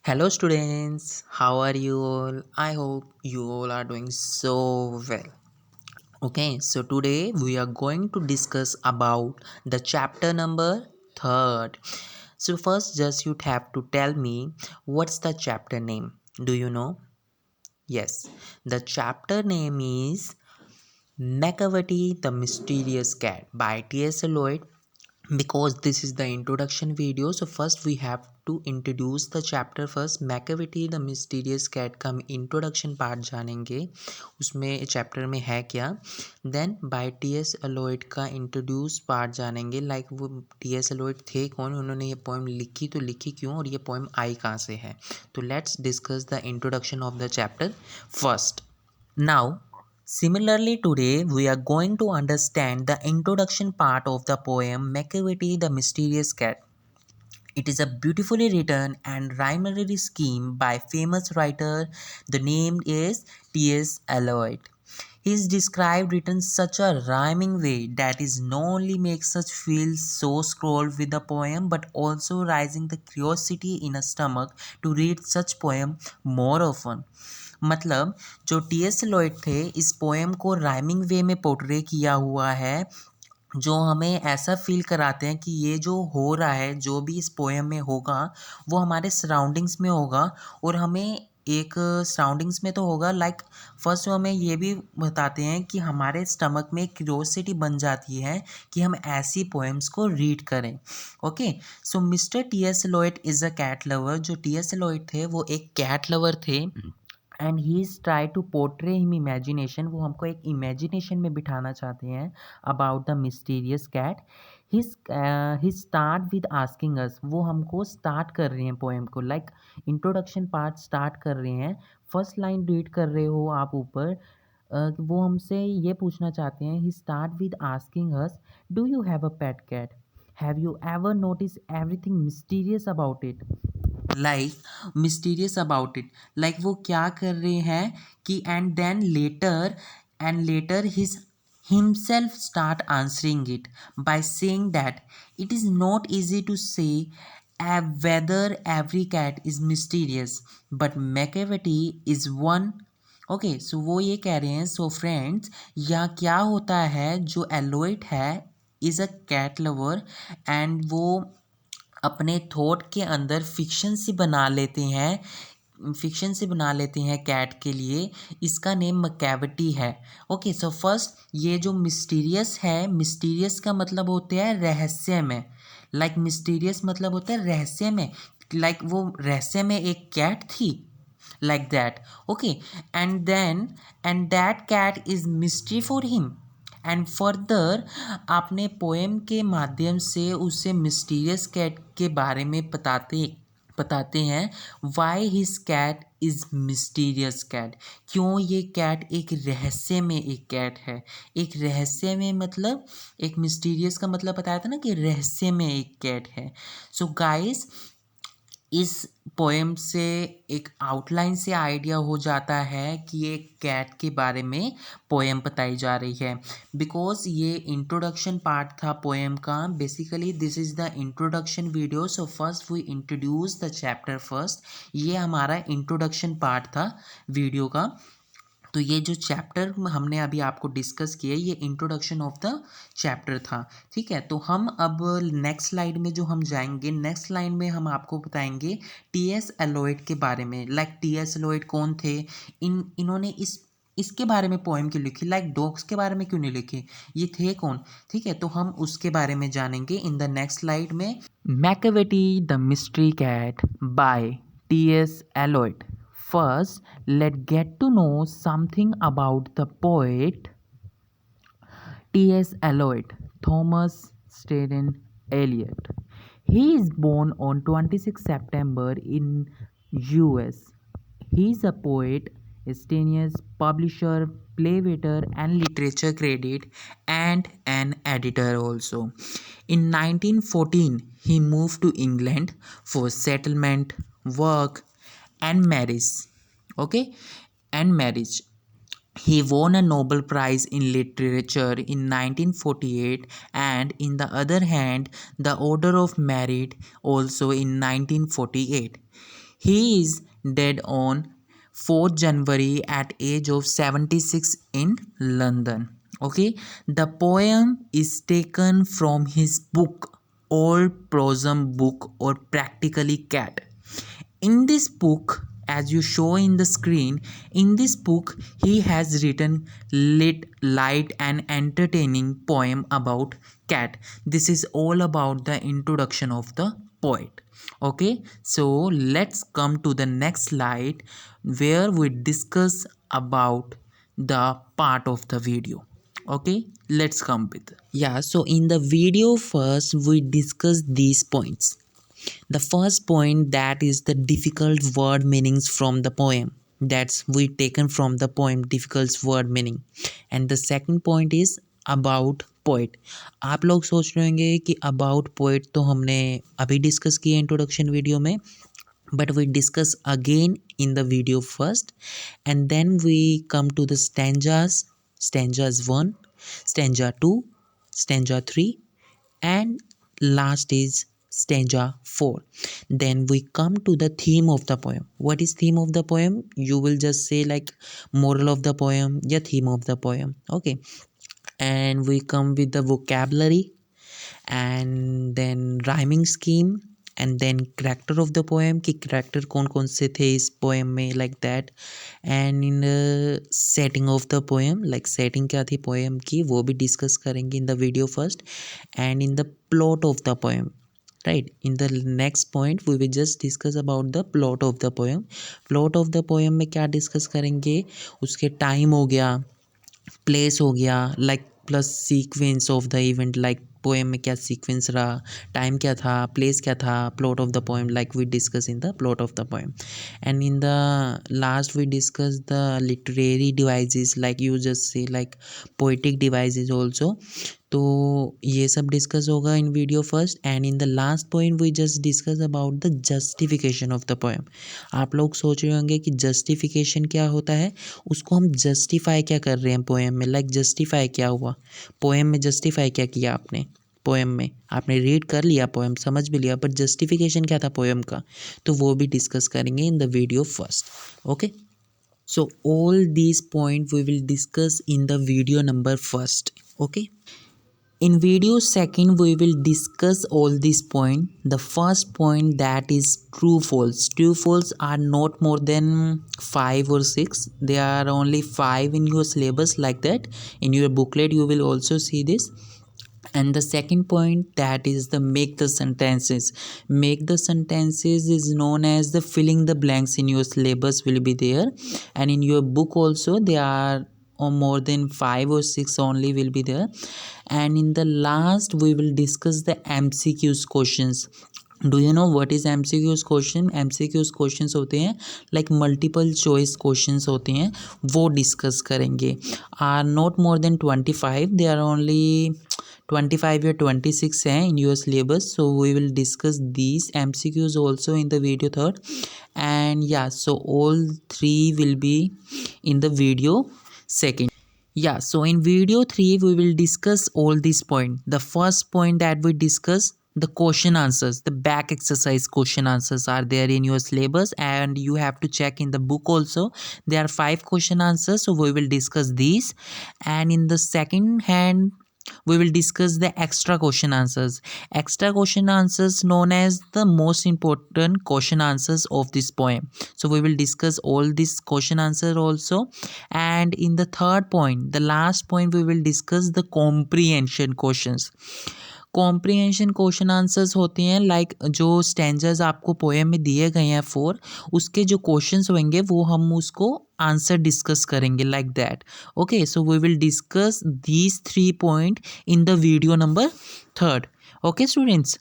Hello, students. How are you all? I hope you all are doing so well. Okay, so today we are going to discuss about the chapter number third. So first, just you have to tell me what's the chapter name. Do you know? Yes, the chapter name is Macavity the Mysterious Cat by T.S. Eliot. Because this is the introduction video, so first we have to introduce the chapter first. Macavity the mysterious cat का हम introduction part जानेंगे, उसमें chapter में है क्या. Then bye T S एलोइड का introduce part जानेंगे, like वो टी एस एलोइड थे कौन, उन्होंने ये पोएम लिखी तो लिखी क्यों, और ये पोएम आई कहाँ से है. तो let's discuss the introduction of the chapter first. Now, similarly, today we are going to understand the introduction part of the poem Macavity the Mysterious Cat. It is a beautifully written and rhymary scheme by famous writer. The name is T.S. Eliot. He is described written such a rhyming way that is not only makes us feel so scrolled with the poem but also rising the curiosity in a stomach to read such poem more often. मतलब जो T S Eliot थे इस poem को rhyming वे में portray किया हुआ है, जो हमें ऐसा फील कराते हैं कि ये जो हो रहा है, जो भी इस पोएम में होगा वो हमारे सराउंडिंग्स में होगा, और हमें एक सराउंडिंग्स में तो होगा, लाइक फर्स्ट हमें ये भी बताते हैं कि हमारे स्टमक में क्यूरोसिटी बन जाती है कि हम ऐसी पोएम्स को रीड करें. Okay, so mister T S Eliot is a cat lover. जो टी एस लॉयड थे वो एक कैट लवर थे, and he is try to portray him imagination. वो हमको एक इमेजिनेशन में बिठाना चाहते हैं about the mysterious cat. He start with asking us. वो हमको स्टार्ट कर रहे हैं पोएम को, लाइक इंट्रोडक्शन पार्ट स्टार्ट कर रहे हैं. फर्स्ट लाइन रीड कर रहे हो आप ऊपर. वो हमसे ये पूछना चाहते हैं. He start with asking us, do you have a pet cat? Have you ever notice everything mysterious about it? Like mysterious about it, like वो क्या कर रहे हैं कि and later his himself start answering it by saying that it is not easy to say whether every cat is mysterious, but Macavity is one. Okay, so वो ये कह रहे हैं. सो फ्रेंड्स, या क्या होता है, जो एलोइट है is a cat lover, and वो अपने थॉट के अंदर फिक्शन से बना लेते हैं कैट के लिए. इसका नेम मैकेविटी है. ओके, सो फर्स्ट ये जो मिस्टीरियस है, मिस्टीरियस का मतलब होता है रहस्य में. लाइक मिस्टीरियस मतलब होता है रहस्य में, लाइक वो रहस्य में एक कैट थी, like that. Okay, and that cat is mystery for him. And further आपने पोएम के माध्यम से उसे मिस्टीरियस कैट के बारे में बताते हैं. Why his cat is mysterious cat, क्यों ये कैट एक रहस्य में एक कैट है. एक रहस्य में मतलब एक मिस्टीरियस का मतलब बताया था ना कि रहस्य में एक कैट है. सो गाइस, इस पोएम से एक आउटलाइन से आइडिया हो जाता है कि ये कैट के बारे में पोएम बताई जा रही है, बिकॉज ये इंट्रोडक्शन पार्ट था पोएम का. Basically this is the introduction video. So first we introduce the chapter first. ये हमारा इंट्रोडक्शन पार्ट था वीडियो का. तो ये जो चैप्टर हमने अभी आपको डिस्कस किया, ये इंट्रोडक्शन ऑफ द चैप्टर था. ठीक है, तो हम अब नेक्स्ट स्लाइड में जो हम जाएंगे, नेक्स्ट लाइन में हम आपको बताएंगे टी एस एलोइड के बारे में. लाइक टी एस एलोइड कौन थे, इन्होंने इसके बारे में पोएम क्यों लिखी, लाइक डॉग्स के बारे में क्यों नहीं लिखी, ये थे कौन. ठीक है, तो हम उसके बारे में जानेंगे इन द नेक्स्ट स्लाइड में. Macavity the mystery cat by T S Eliot. First, let's get to know something about the poet T.S. Eliot, Thomas Stedman Eliot. He is born on 26 September in US. He is a poet, historian, publisher, playwright, and literature critic, and an editor also. In 1914, he moved to England for settlement, work, and marriage. Okay, and marriage. He won a Nobel Prize in Literature in 1948, and in the other hand, the Order of Merit also in 1948. He is dead on 4th January at age of 76 in London. Okay, the poem is taken from his book Old Prosom Book or Practically Cat. In this book, as you show in the screen, in this book he has written lit, light and entertaining poem about cat. This is all about the introduction of the poet. Okay, so let's come to the next slide where we discuss about the part of the video. Okay, let's come with. Yeah, so in the video first we discuss these points. The first point, that is the difficult word meanings from the poem, that's we taken from the poem difficult word meaning. And the second point is about poet. आप लोग सोच रहे होंगे कि about poet तो हमने अभी discuss किया इंट्रोडक्शन वीडियो में, but we discuss again in the video first, and then we come to the stanzas. Stanzas 1, stanza 2, stanza 3, and last is stanza 4. Then we come to the theme of the poem. What is theme of the poem? You will just say like moral of the poem, yeah, theme of the poem. Okay, and we come with the vocabulary, and then rhyming scheme, and then character of the poem कि character कौन कौन से थे इस poem में, like that. And in the setting of the poem, like setting क्या थी poem की वो भी discuss करेंगे in the video first. And in the plot of the poem, right, in the next point we will just discuss about the plot of the poem. Plot of the poem में क्या discuss करेंगे, उसके time हो गया, place हो गया, like plus sequence of the event, like poem में क्या सीक्वेंस रहा, टाइम क्या था, प्लेस क्या था, plot of the poem, like we discuss in the plot of the poem. And in the last we discuss the literary devices, like you just say like poetic devices also. तो ये सब discuss होगा in video first. And in the last point we just discuss about the justification of the poem. आप लोग सोच रहे होंगे कि जस्टिफिकेशन क्या होता है, उसको हम जस्टिफाई क्या कर रहे हैं पोएम में, लाइक जस्टिफाई क्या हुआ पोएम में, जस्टिफाई क्या किया आपने पोएम में, आपने रीड कर लिया पोएम, समझ भी लिया, बट जस्टिफिकेशन क्या था पोएम का, तो वो भी डिस्कस करेंगे इन the video first. Okay, so all these points we will discuss in the video number first. Okay, in video second we will discuss all these point. The first point, that is true false. True false are not more than 5 or 6, they are only 5 in your syllabus, like that in your booklet you will also see this. And the second point, that is the make the sentences. Make the sentences is known as the filling the blanks in your syllabus will be there, and in your book also they are or more than 5 or 6 only will be there. And in the last we will discuss the MCQs questions. Do you know what is MCQs question? MCQs questions होते हैं like multiple choice questions होते हैं, वो discuss करेंगे. Are not more than 25, they are only 25 या 26 हैं in your syllabus, so we will discuss these MCQs also in the video third. And yeah, so all 3 will be in the video second. Yeah, so in video 3 we will discuss all these points. The first point that we discuss, the question answers, the back exercise question answers are there in your syllabus, and you have to check in the book also. There are 5 question answers, so we will discuss these. And in the second hand we will discuss the extra question answers. Extra question answers known as the most important question answers of this poem, so we will discuss all these question answer also. And in the third point, the last point, we will discuss the comprehension questions. Comprehension question answers होते हैं like जो स्टैंजर्स आपको poem में दिए गए हैं 4, उसके जो क्वेश्चंस होंगे वो हम उसको आंसर डिस्कस करेंगे, like that. Okay, so we will discuss these 3 point in the video number 3. Okay students,